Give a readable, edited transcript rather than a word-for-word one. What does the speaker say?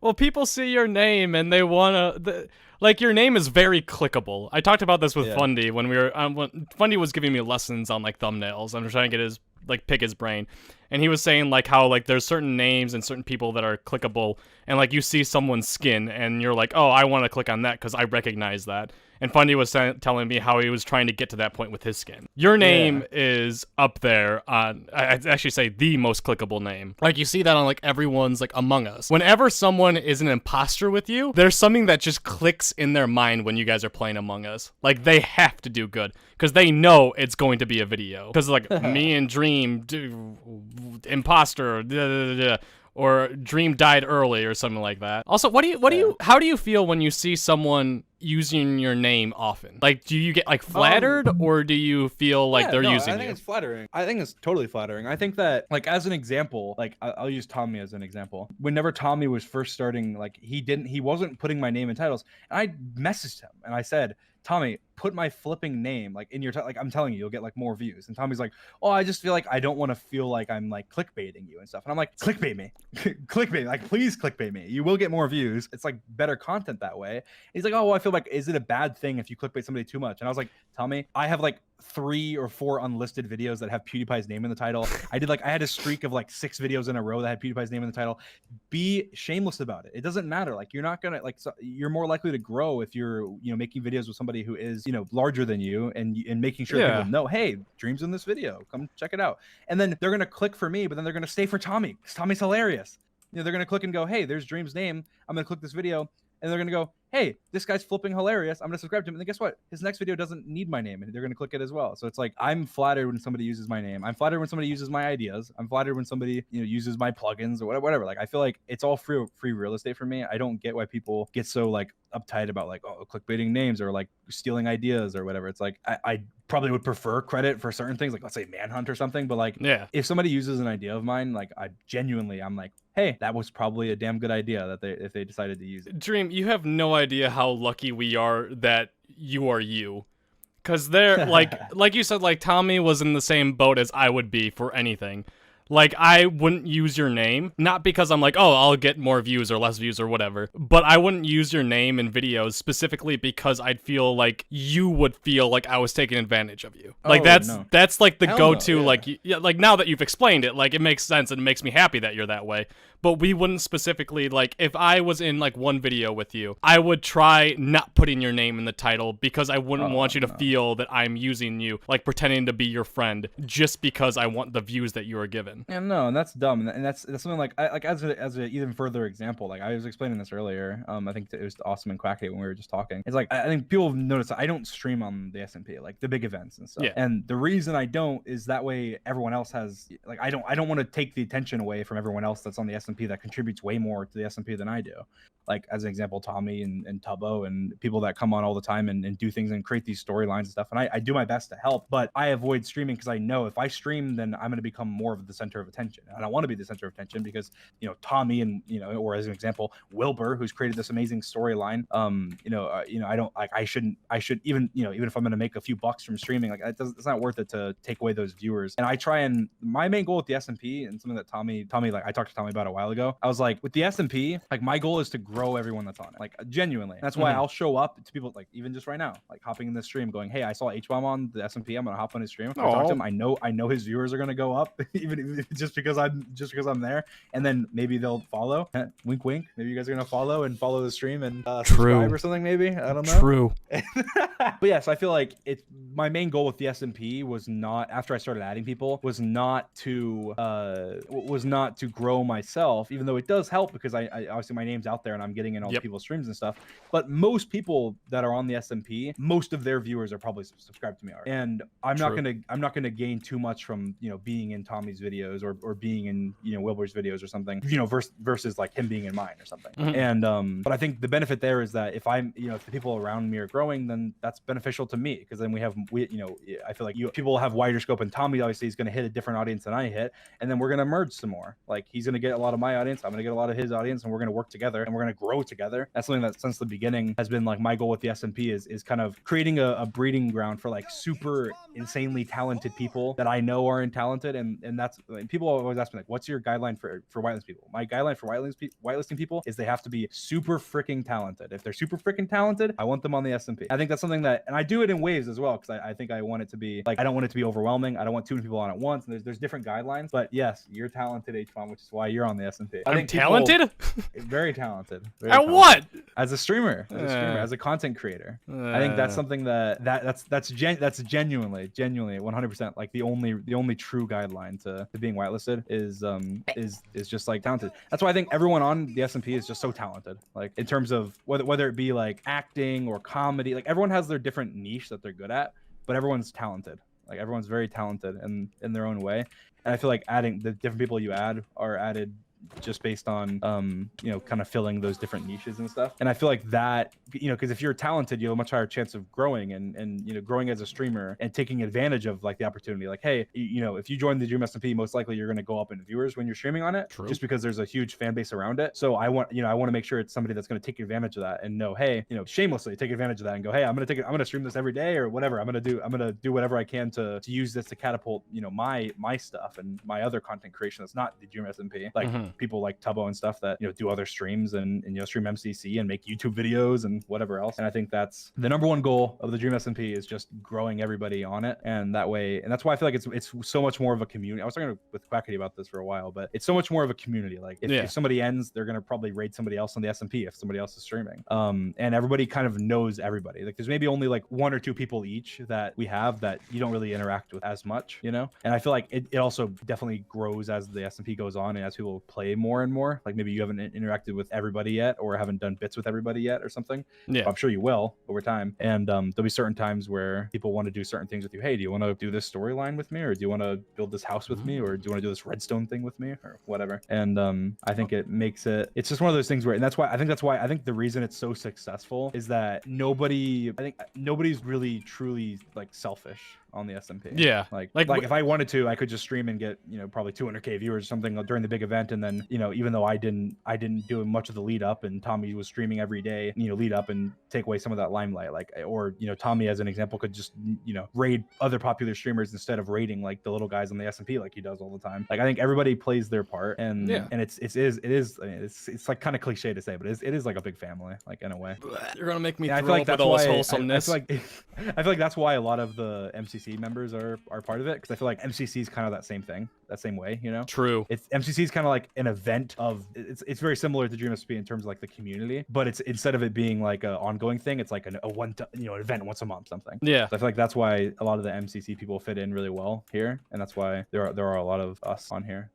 Well, people see your name and they wanna like your name is very clickable. I talked about this with Yeah. Fundy when Fundy was giving me lessons on like thumbnails. I'm trying to get his like pick his brain, and he was saying like how like there's certain names and certain people that are clickable, and like you see someone's skin and you're like, oh, I want to click on that because I recognize that. And Fundy was telling me how he was trying to get to that point with his skin. Your name Yeah. is up there on, I'd actually say the most clickable name. Like you see that on like everyone's like Among Us. Whenever someone is an imposter with you, there's something that just clicks in their mind when you guys are playing Among Us. Like they have to do good because they know it's going to be a video. Because like me and Dream do imposter. Da, da, da, da, or Dream died early or something like that. Also, how do you feel when you see someone using your name often? Like, do you get like flattered or do you feel like they're no, using I think you? it's flattering. I think it's totally flattering. I think that, like, as an example, like, I'll use Tommy as an example. Whenever Tommy was first starting, like, he wasn't putting my name in titles. And I messaged him and I said, Tommy, put my flipping name like in your like I'm telling you, you'll get like more views. And Tommy's like, oh, I just feel like I don't want to feel like I'm like clickbaiting you and stuff. And I'm like, clickbait me, clickbait, like please clickbait me. You will get more views. It's like better content that way. And he's like, oh, well, I feel like, is it a bad thing if you clickbait somebody too much? And I was like, Tommy, I have like 3 or 4 unlisted videos that have PewDiePie's name in the title. I had a streak of like 6 videos in a row that had PewDiePie's name in the title. Be shameless about it. It doesn't matter. Like you're not gonna like you're more likely to grow if you're making videos with somebody who is larger than you and making sure people know, hey, Dream's in this video, come check it out. And then they're gonna click for me, but then they're gonna stay for Tommy because Tommy's hilarious. They're gonna click and go, hey, there's Dream's name. I'm gonna click this video, and they're gonna go, hey, this guy's flipping hilarious. I'm gonna subscribe to him. And then guess what? His next video doesn't need my name, and they're gonna click it as well. So it's like I'm flattered when somebody uses my name. I'm flattered when somebody uses my ideas. I'm flattered when somebody uses my plugins or whatever. Like I feel like it's all free real estate for me. I don't get why people get so like uptight about like clickbaiting names or like stealing ideas or whatever. It's like I probably would prefer credit for certain things, like let's say Manhunt or something. But like if somebody uses an idea of mine, like I'm like, hey, that was probably a damn good idea if they decided to use it. Dream, you have no idea how lucky we are that you are you. Cause they're like you said, like Tommy was in the same boat as I would be for anything. Like, I wouldn't use your name, not because I'm like, oh, I'll get more views or less views or whatever, but I wouldn't use your name in videos specifically because I'd feel like you would feel like I was taking advantage of you. Like, that's like the go-to, like, like now that you've explained it, like, it makes sense and it makes me happy that you're that way. But we wouldn't specifically, like, if I was in, like, one video with you, I would try not putting your name in the title because I wouldn't want you to feel that I'm using you, like, pretending to be your friend just because I want the views that you are given. Yeah, no, and that's dumb, and that's something like as a even further example. Like I was explaining this earlier. I think it was Awesome and Quackity when we were just talking. It's like I think people have noticed that I don't stream on the SMP, like the big events and stuff. Yeah. And the reason I don't is that way everyone else has like I don't want to take the attention away from everyone else that's on the SMP that contributes way more to the SMP than I do. Like as an example, Tommy and Tubbo and people that come on all the time and do things and create these storylines and stuff. And I do my best to help, but I avoid streaming because I know if I stream, then I'm going to become more of the center of attention. And I don't want to be the center of attention because, Tommy and, or as an example, Wilbur, who's created this amazing storyline. I don't like, I should even, even if I'm going to make a few bucks from streaming, like it's not worth it to take away those viewers. And I try and my main goal with the SMP and something that Tommy, like I talked to Tommy about a while ago, I was like, with the SMP, like my goal is to grow everyone that's on it, like genuinely. That's why I'll show up to people, like even just right now, like hopping in this stream going, hey, I saw Hbomb on the SMP, I'm gonna hop on his stream. I talk to him, I know his viewers are gonna go up even just because I'm there, and then maybe they'll follow. Wink wink, maybe you guys are gonna follow the stream and subscribe or something, maybe, I don't know. True. But yes, I feel like it's my main goal with the SMP was not, after I started adding people, was not to grow myself, even though it does help because I obviously my name's out there and I'm getting in all the people's streams and stuff. But most people that are on the SMP, most of their viewers are probably subscribed to me already. And I'm not gonna gain too much from being in Tommy's videos or being in Wilbur's videos or something, versus like him being in mine or something. And but I think the benefit there is that if I'm if the people around me are growing, then that's beneficial to me because then I feel like people have wider scope, and Tommy obviously is going to hit a different audience than I hit, and then we're going to merge some more. Like he's going to get a lot of my audience, I'm gonna get a lot of his audience, and we're gonna work together and we're gonna grow together. That's something that since the beginning has been like my goal with the SMP is kind of creating a breeding ground for like super insanely talented people that I know are talented, and that's like, people always ask me like, what's your guideline for whitelisting people? My guideline for whitelisting people is they have to be super freaking talented. If they're super freaking talented, I want them on the SMP. I think that's something that, and I do it in waves as well, because I think I want it to be like, I don't want it to be overwhelming. I don't want too many people on at once, and there's different guidelines. But yes, you're talented, Hbomb, which is why you're on the SMP. I'm talented. Very talented. At what? As a streamer, as a content creator. I think that's something that's genuinely 100% like the only true guideline to being whitelisted is just like talented. That's why I think everyone on the SMP is just so talented. Like in terms of whether it be like acting or comedy, like everyone has their different niche that they're good at, but everyone's talented. Like everyone's very talented in their own way. And I feel like adding the different people you add are added just based on kind of filling those different niches and stuff. And I feel like that, because if you're talented, you have a much higher chance of growing and growing as a streamer and taking advantage of like the opportunity. Like, hey, if you join the Dream SMP, most likely you're going to go up in viewers when you're streaming on it. True. Just because there's a huge fan base around it. So I want to make sure it's somebody that's going to take advantage of that and know, hey, shamelessly take advantage of that and go, hey, I'm going to stream this every day or whatever. I'm going to do whatever I can to use this to catapult my stuff and my other content creation that's not the Dream SMP. Like people like Tubbo and stuff that do other streams and stream MCC and make YouTube videos and whatever else. And I think that's the number one goal of the Dream SMP is just growing everybody on it. And that way, and that's why I feel like it's so much more of a community. I was talking with Quackity about this for a while, but it's so much more of a community. Like if somebody ends, they're gonna probably raid somebody else on the SMP if somebody else is streaming. And everybody kind of knows everybody. Like there's maybe only like one or two people each that we have that you don't really interact with as much, And I feel like it also definitely grows as the SMP goes on and as people play more and more. Like maybe you haven't interacted with everybody yet or haven't done bits with everybody yet or something. Yeah, I'm sure you will over time. And there'll be certain times where people want to do certain things with you. Hey, do you want to do this storyline with me, or do you want to build this house with me, or do you want to do this redstone thing with me, or whatever? And I think it makes it's just one of those things where, and that's why I think the reason it's so successful is that nobody's really truly like selfish on the SMP. Yeah, like if I wanted to, I could just stream and get probably 200k viewers or something during the big event, and then even though I didn't do much of the lead up, and Tommy was streaming every day, lead up and take away some of that limelight, like, or Tommy as an example could just raid other popular streamers instead of raiding like the little guys on the SMP like he does all the time. Like I think everybody plays their part, and it's like kind of cliche to say, but it is like a big family, like in a way. You're gonna make me throw up with all this wholesomeness. I feel like that's why a lot of the MCC members are part of it, because I feel like MCC is kind of that same thing, that same way, True. It's MCC is kind of like an event of it's very similar to Dream SMP in terms of like the community, but it's instead of it being like an ongoing thing, it's like an event once a month something. Yeah. So I feel like that's why a lot of the MCC people fit in really well here, and that's why there are a lot of us on here.